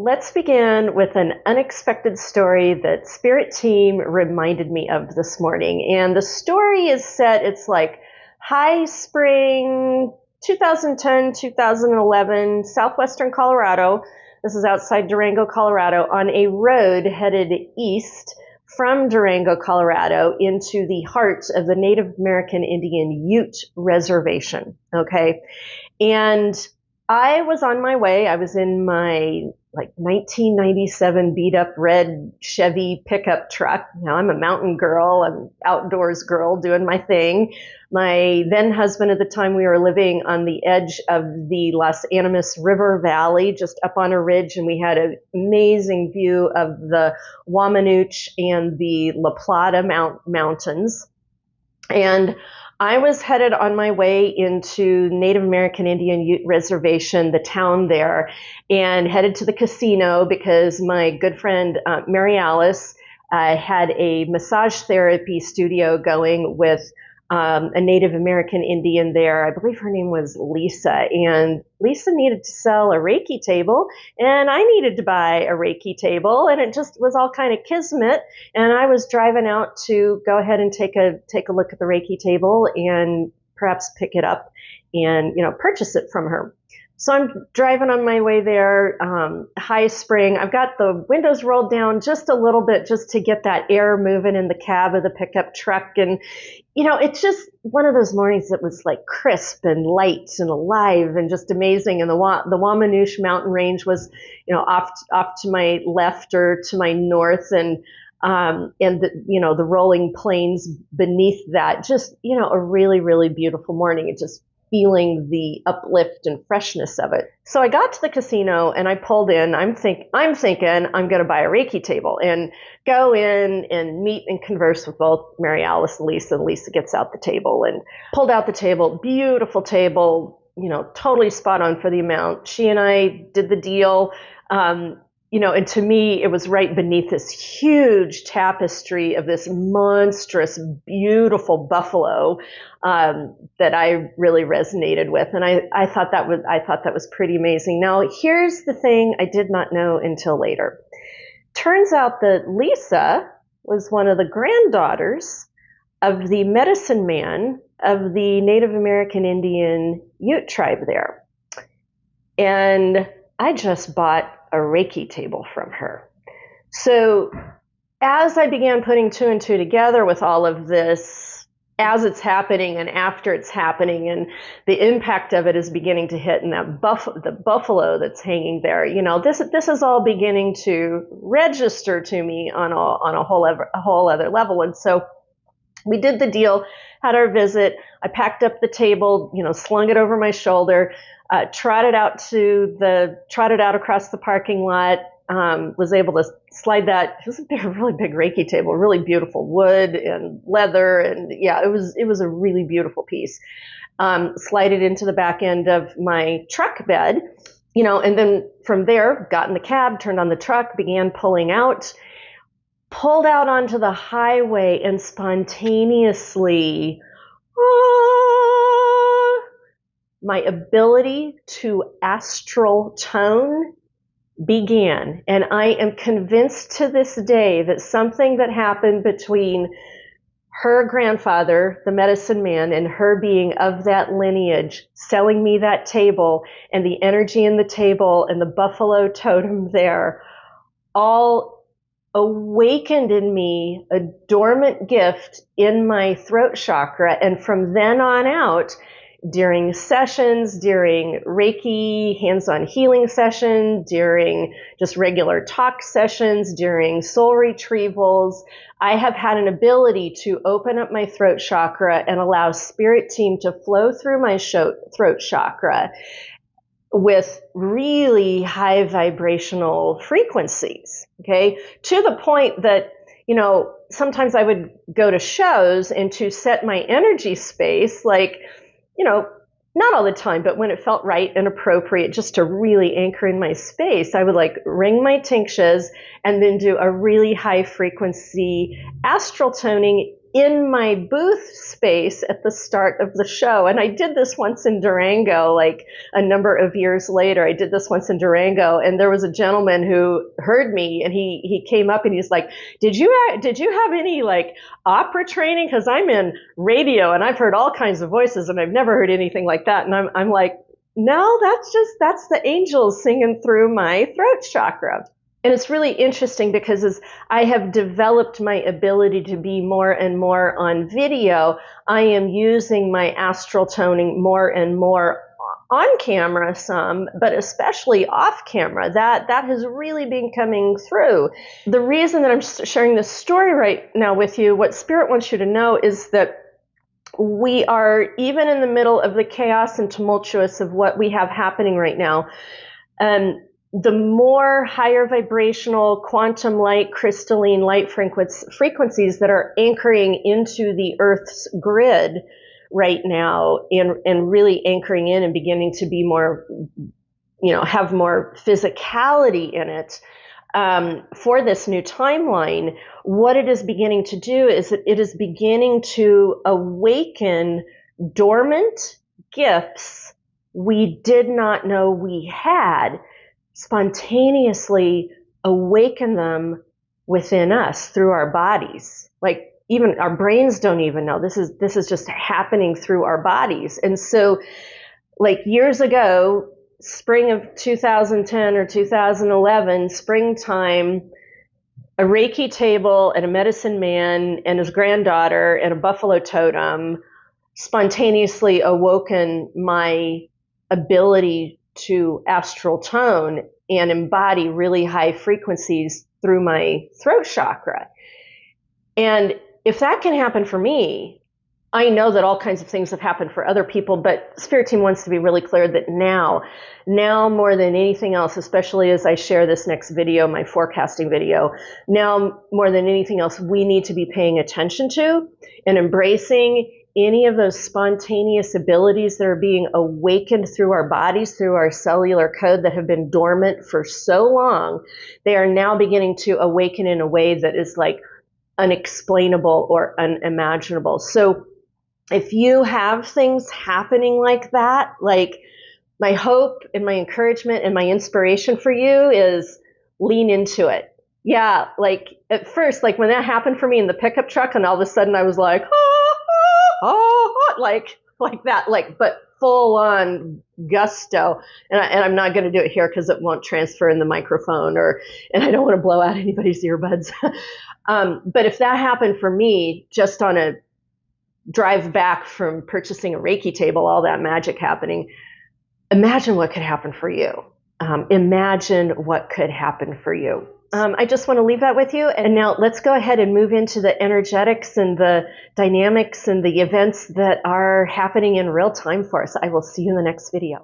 let's begin with an unexpected story that Spirit Team reminded me of this morning. And the story is set, it's like high spring, 2010, 2011, southwestern Colorado. This is outside Durango, Colorado, on a road headed east from Durango, Colorado, into the heart of the Native American Indian Ute Reservation. Okay. And I was on my way. I was in my 1997 beat up red Chevy pickup truck. I'm a mountain girl, I'm outdoors girl doing my thing. My then husband at the time, we were living on the edge of the Los Animas River Valley, just up on a ridge, and we had an amazing view of the Wamanooch and the La Plata mountains. And I was headed on my way into Native American Indian Ute Reservation, the town there, and headed to the casino because my good friend Mary Alice had a massage therapy studio going with a Native American Indian there. I believe her name was Lisa, and Lisa needed to sell a Reiki table, and I needed to buy a Reiki table, and it just was all kind of kismet. And I was driving out to go ahead and take a look at the Reiki table and perhaps pick it up and purchase it from her. So I'm driving on my way there, high spring. I've got the windows rolled down just a little bit just to get that air moving in the cab of the pickup truck. And, it's just one of those mornings that was like crisp and light and alive and just amazing. And the Wamanooch mountain range was, off to my left or to my north, and the rolling plains beneath that. Just, a really, really beautiful morning. It just feeling the uplift and freshness of it. So I got to the casino and I pulled in. I'm thinking I'm going to buy a Reiki table and go in and meet and converse with both Mary Alice and Lisa. And Lisa gets out the table and pulled out the table. Beautiful table, totally spot on for the amount. She and I did the deal. And to me, it was right beneath this huge tapestry of this monstrous, beautiful buffalo that I really resonated with, and I thought that was pretty amazing. Now, here's the thing I did not know until later. Turns out that Lisa was one of the granddaughters of the medicine man of the Native American Indian Ute tribe there, and I just bought a Reiki table from her. So as I began putting two and two together with all of this, as it's happening and after it's happening, and the impact of it is beginning to hit, and the buffalo that's hanging there, this is all beginning to register to me on a whole other level. And so we did the deal, had our visit. I packed up the table, slung it over my shoulder, trotted out across the parking lot, was able to slide that. It was a really big Reiki table, really beautiful wood and leather. And yeah, it was a really beautiful piece. Slide it into the back end of my truck bed, and then from there, got in the cab, turned on the truck, began pulling out, pulled out onto the highway, and spontaneously, my ability to astral tone began. And I am convinced to this day that something that happened between her grandfather, the medicine man, and her being of that lineage, selling me that table, and the energy in the table and the buffalo totem there, all awakened in me a dormant gift in my throat chakra. And from then on out, during sessions, during Reiki hands-on healing session, during just regular talk sessions, during soul retrievals, I have had an ability to open up my throat chakra and allow Spirit Team to flow through my throat chakra with really high vibrational frequencies, okay? To the point that, sometimes I would go to shows, and to set my energy space, not all the time, but when it felt right and appropriate, just to really anchor in my space, I would ring my tingshes and then do a really high frequency astral toning in my booth space at the start of the show. And I did this once in Durango, like a number of years later. I did this once in Durango, and there was a gentleman who heard me, and he came up and he's like, did you have any like opera training? Because I'm in radio and I've heard all kinds of voices and I've never heard anything like that. And I'm like, no, that's the angels singing through my throat chakra. And it's really interesting because as I have developed my ability to be more and more on video, I am using my astral toning more and more on camera some, but especially off camera. That has really been coming through. The reason that I'm sharing this story right now with you, what Spirit wants you to know is that we are, even in the middle of the chaos and tumultuous of what we have happening right now, the more higher vibrational, quantum light, crystalline light frequencies that are anchoring into the Earth's grid right now and really anchoring in and beginning to be more, have more physicality in it for this new timeline, what it is beginning to do is that it is beginning to awaken dormant gifts we did not know we had, spontaneously awaken them within us through our bodies. Like even our brains don't even know. This is just happening through our bodies. And so like years ago, spring of 2010 or 2011, springtime, a Reiki table and a medicine man and his granddaughter and a buffalo totem spontaneously awoken my ability to astral tone and embody really high frequencies through my throat chakra. And if that can happen for me, I know that all kinds of things have happened for other people, but Spirit Team wants to be really clear that now more than anything else, especially as I share this next video, my forecasting video, now more than anything else, we need to be paying attention to and embracing any of those spontaneous abilities that are being awakened through our bodies, through our cellular code that have been dormant for so long. They are now beginning to awaken in a way that is like unexplainable or unimaginable. So if you have things happening like that, like my hope and my encouragement and my inspiration for you is lean into it. Yeah, like at first, like when that happened for me in the pickup truck and all of a sudden I was like, like that, like, but full on gusto. And I'm not going to do it here because it won't transfer in the microphone and I don't want to blow out anybody's earbuds. But if that happened for me just on a drive back from purchasing a Reiki table, all that magic happening, imagine what could happen for you. Imagine what could happen for you. I just want to leave that with you. And now let's go ahead and move into the energetics and the dynamics and the events that are happening in real time for us. I will see you in the next video.